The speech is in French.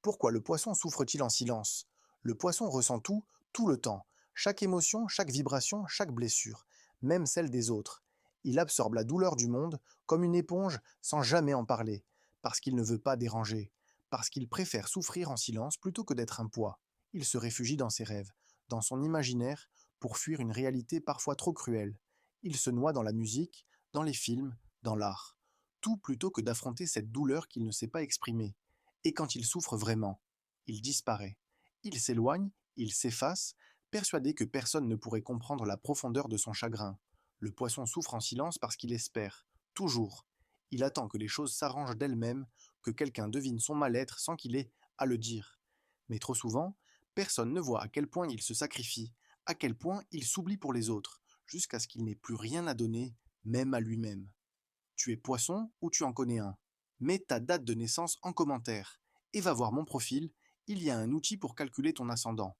Pourquoi le poisson souffre-t-il en silence? Le poisson ressent tout, tout le temps. Chaque émotion, chaque vibration, chaque blessure, même celle des autres. Il absorbe la douleur du monde comme une éponge sans jamais en parler, parce qu'il ne veut pas déranger, parce qu'il préfère souffrir en silence plutôt que d'être un poids. Il se réfugie dans ses rêves, dans son imaginaire, pour fuir une réalité parfois trop cruelle. Il se noie dans la musique, dans les films, dans l'art. Tout plutôt que d'affronter cette douleur qu'il ne sait pas exprimer. Et quand il souffre vraiment, il disparaît. Il s'éloigne, il s'efface, persuadé que personne ne pourrait comprendre la profondeur de son chagrin. Le poisson souffre en silence parce qu'il espère, toujours. Il attend que les choses s'arrangent d'elles-mêmes, que quelqu'un devine son mal-être sans qu'il ait à le dire. Mais trop souvent, personne ne voit à quel point il se sacrifie, à quel point il s'oublie pour les autres, jusqu'à ce qu'il n'ait plus rien à donner, même à lui-même. Tu es poisson ou tu en connais un? Mets ta date de naissance en commentaire et va voir mon profil, il y a un outil pour calculer ton ascendant.